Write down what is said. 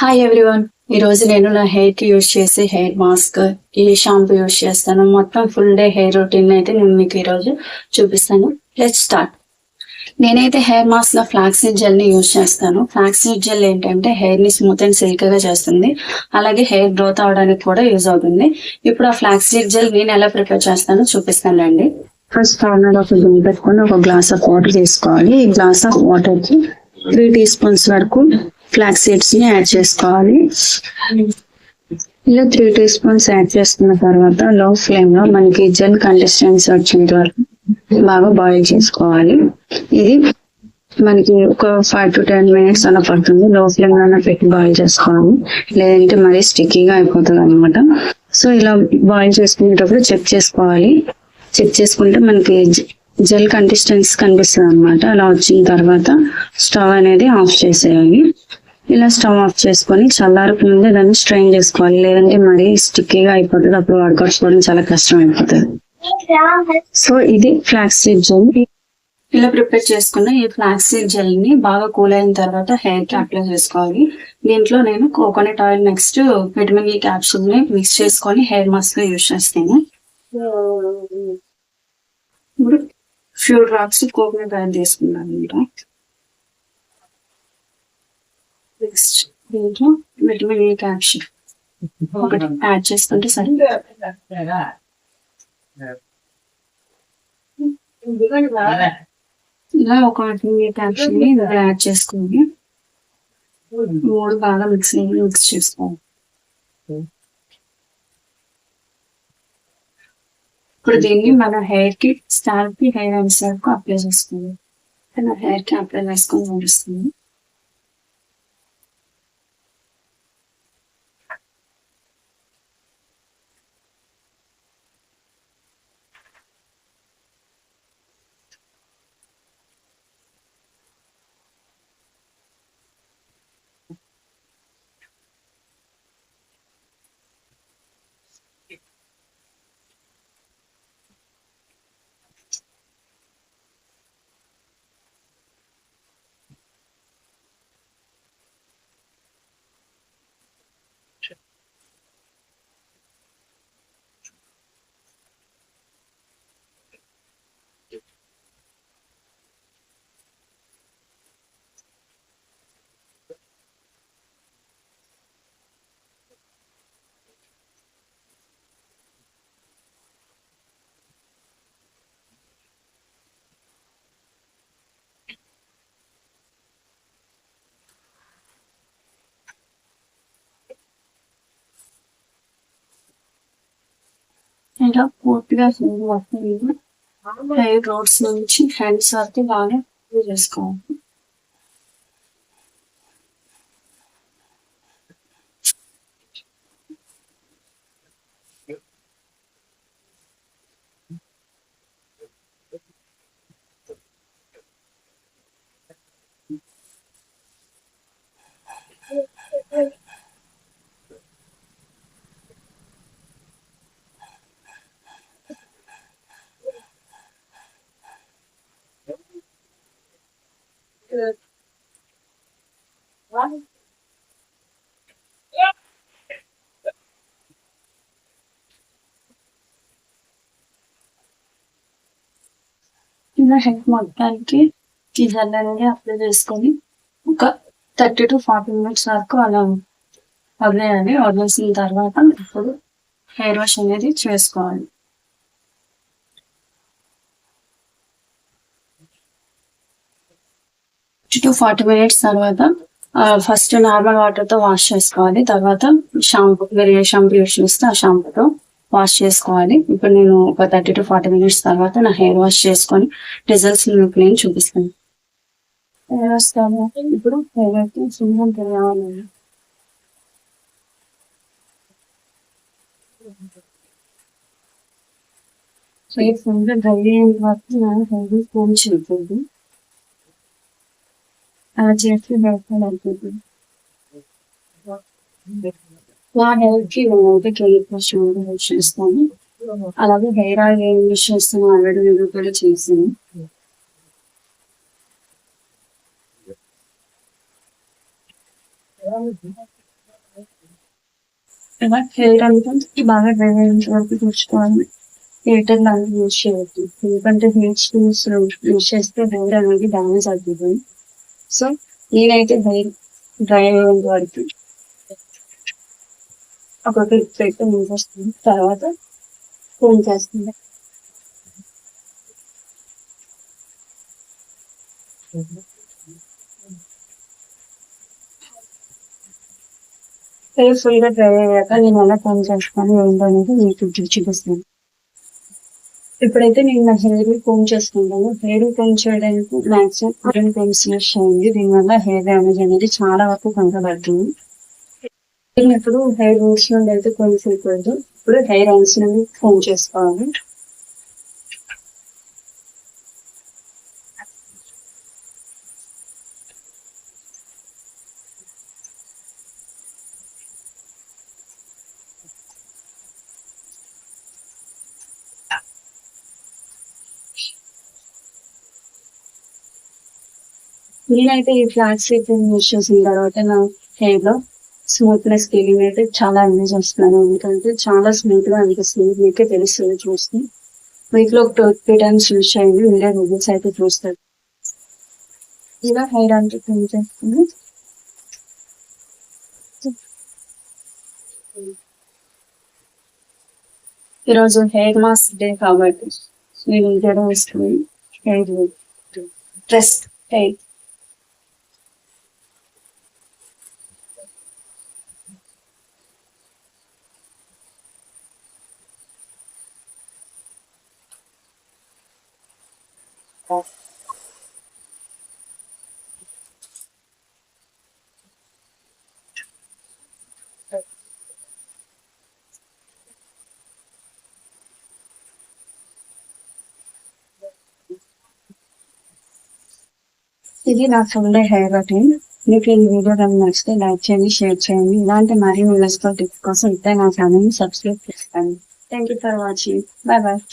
Hi everyone. ఈరోజు నేను నా హెయిర్ కి యూజ్ చేసే హెయిర్ మాస్క్, ఈ షాంపూ యూజ్ చేస్తాను. మొత్తం ఫుల్ డే హెయిర్ రొటీన్ అయితే నేను మీకు ఈరోజు చూపిస్తాను. Let's start. నేనైతే హెయిర్ మాస్క్ లో ఫ్లాక్సీడ్ జెల్ ని యూజ్ చేస్తాను. ఫ్లాక్సీడ్ జెల్ ఏంటంటే హెయిర్ ని స్మూత్ అండ్ సిల్క్ గా చేస్తుంది, అలాగే హెయిర్ గ్రోత్ అవడానికి కూడా యూజ్ అవుతుంది. ఇప్పుడు ఆ ఫ్లాక్సీడ్ జెల్ నేను ఎలా ప్రిపేర్ చేస్తానో చూపిస్తానండి. ఫస్ట్ కార్నర్ ఒక గిన్నె పెట్టుకొని ఒక గ్లాస్ ఆఫ్ వాటర్ తీసుకోవాలి. ఈ గ్లాస్ ఆఫ్ వాటర్ కి 3 teaspoons వరకు ఫ్లాక్స్ సీడ్స్ ని యాడ్ చేసుకోవాలి. ఇలా 3 teaspoons యాడ్ చేసుకున్న తర్వాత లో ఫ్లేమ్ లో మనకి జెల్ కన్సిస్టెన్సీ వచ్చేంత వరకు బాగా బాయిల్ చేసుకోవాలి. ఇది మనకి ఒక 5 to 10 minutes అలా పడుతుంది. లో ఫ్లేమ్ లోనే పెట్టి బాయిల్ చేసుకోవాలి, లేదంటే మరీ స్టిక్కీగా అయిపోతుంది అనమాట. సో ఇలా బాయిల్ చేసుకునేటప్పుడు చెక్ చేసుకోవాలి. చెక్ చేసుకుంటే మనకి జెల్ కన్సిస్టెన్సీ కనిపిస్తుంది అనమాట. అలా వచ్చిన తర్వాత స్టవ్ అనేది ఆఫ్ చేసేయాలి. ఇలా స్టవ్ ఆఫ్ చేసుకొని చల్లారకు ముందే దాన్ని స్ట్రెయిన్ చేసుకోవాలి, లేదంటే మరీ స్టిక్కీగా అయిపోతుంది. అప్పుడు వాడుకోవడం చాలా కష్టం అయిపోతుంది. సో ఇది ఫ్లాక్సీడ్ జెల్. ఇలా ప్రిపేర్ చేసుకున్న ఈ ఫ్లాక్సీడ్ జెల్ ని బాగా కూల్ అయిన తర్వాత హెయిర్ కి అప్లై చేసుకోవాలి. దీంట్లో నేను coconut oil next vitamin E capsule ని మిక్స్ చేసుకొని హెయిర్ మాస్క్ గా యూజ్ చేస్తాను. ఇప్పుడు ఫ్యూ డ్రాప్స్ కోకోనట్ ఆయిల్ తీసుకున్నాను. నెక్స్ట్ దీంట్లో విటమిన్ ఈ క్యాప్సూల్ ఒకటి యాడ్ చేసుకుంటే సరే. ఇలా ఒక విటమిన్ ఈ క్యాప్సూల్ ని యాడ్ చేసుకుని 3 బాగా మిక్స్ చేసుకోవాలి. ఇప్పుడు దీన్ని మన హెయిర్ కి స్కాల్ప్ కి హెయిర్ అండ్ కు అప్లై చేసుకోవాలి. నా హెయిర్ కి అప్లై చేసుకొని చూపిస్తుంది. ఇలా పూర్తిగా హెయిర్ రోడ్స్ నుంచి హ్యాండ్స్ వరకు బాగా చేసుకోవాలి. ఇలా హెయిర్ మొత్తానికి ఈ జెల్ అనేది అప్లై చేసుకొని ఒక 30 to 40 minutes వరకు అలా వదిలేయాలి. వదిలేసిన తర్వాత ఇప్పుడు హెయిర్ వాష్ అనేది చేసుకోవాలి. 30 to 40 minutes తర్వాత ఫస్ట్ నార్మల్ వాటర్ తో వాష్ చేసుకోవాలి. తర్వాత షాంపూ, వేరే షాంపూ యూజ్ చేస్తే ఆ షాంపూతో వాష్ చేసుకోవాలి. ఇప్పుడు నేను ఒక 30 to 40 minutes తర్వాత నా హెయిర్ వాష్ చేసుకొని రిజల్ట్స్ మీకు నేను చూపిస్తాను. హెయిర్ వాష్ తర్వాత ఇప్పుడు హెయిర్ అయితే సున్నం రావాలి. హెయిర్ ఫుల్ డ్రై అయిన తర్వాత నా హెయిర్ ఫోన్ చెల్లిపోతుంది. అలా చేస్తే బయటపడి అయిపోతుంది. నా హెయిర్ కి నేనైతే క్లినిక్ వాష్ యూజ్ చేస్తాను. అలాగే హెయిర్ ఆయిల్ ఏం యూజ్ చేస్తాను ఆల్రెడీ వీడియో కూడా చేసాను. ఇలా హెయిర్ అంతా బాగా డ్రై అయ్యేంత వరకు చూసుకోవాలి. హీటర్ లాంటివి యూజ్ చేయొద్దు, ఎందుకంటే హీట్ స్టూల్స్ యూజ్ చేస్తే హెయిర్ అనేది డ్యామేజ్ అవుతుంది. సో నేనైతే హెయిర్ డ్రై అయ్యేంత వరకు ఒక క్లిప్ పెట్టి మూసేస్తుంది, తర్వాత ఫోన్ చేస్తుంది. హెయిర్ ఫుల్ గా డ్రై అయ్యాక నేను ఎలా ఫోన్ చేసుకొని ఏంటో అనేది మీకు చూపిస్తాను. ఇప్పుడైతే నేను నా హెయిర్ కోమ్ చేసుకుంటాను. హెయిర్ కోమ్ చేయడానికి మాక్సిమం ఐరన్ కోమ్స్ యూస్ చేయండి. దీనివల్ల హెయిర్ డ్యామేజ్ అనేది చాలా వరకు కంట్రోల్. ఇప్పుడు హెయిర్ రూట్స్ నుండి అయితే కోమ్ చేయకూడదు, ఇప్పుడు హెయిర్ ఎండ్స్ నుండి కోమ్ చేసుకోవాలి. నేనైతే ఈ ఫ్లాట్ సీడ్ యూజ్ చేసిన తర్వాత నా హెయిర్ లో స్మూత్నెస్ ఫీలింగ్ అయితే చాలా ఎంజాయ్ చేస్తున్నాను, ఎందుకంటే చాలా స్మూత్ గా అనిపిస్తుంది. మీకే తెలుస్తుంది చూస్తే. వీక్ లో ఒక 2-3 times యూజ్ చేయండి, ఉండే రిజల్ట్స్ అయితే చూస్తారు. ఇలా హెయిర్ అంతా క్లీన్ చేసుకుని ఈరోజు హెయిర్ మాస్క్ డే కాబట్టి నేను జడ వేసుకుని హెయిర్ డ్రెస్ హెయిర్ ఇది నా ఫుల్ డే హెయిర్ రొటీన్. మీకు ఈ వీడియో కనుక నచ్చితే లైక్ చేయండి, షేర్ చేయండి. ఇలాంటి మరిన్ని యూస్ఫుల్ టిప్స్ కోసం ఇప్పుడే నా ఛానల్ ని సబ్స్క్రైబ్ చేసుకోండి. Thank you for watching. Bye bye.